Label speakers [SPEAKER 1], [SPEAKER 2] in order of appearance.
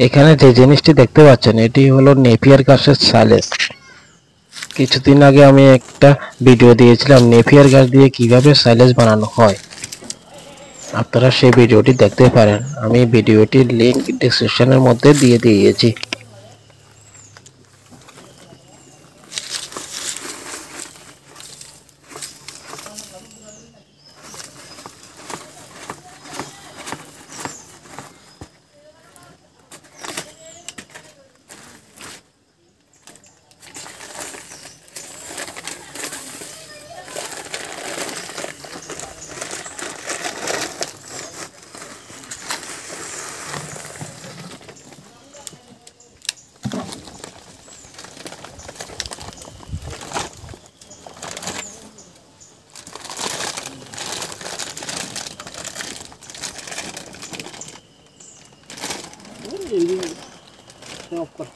[SPEAKER 1] এখানে যে জিনিসটি দেখতে পাচ্ছেন এটি হলো নেপিয়ার ঘাসের সাইলেজ। কিছুদিন আগে আমি একটা ভিডিও দিয়েছিলাম নেপিয়ার ঘাস দিয়ে কিভাবে সাইলেজ বানানো হয়, আপনারা সেই ভিডিওটি দেখতে পারেন। আমি ভিডিওটির লিংক ডেসক্রিপশনের মধ্যে দিয়ে দিয়েছি।
[SPEAKER 2] অফ কর।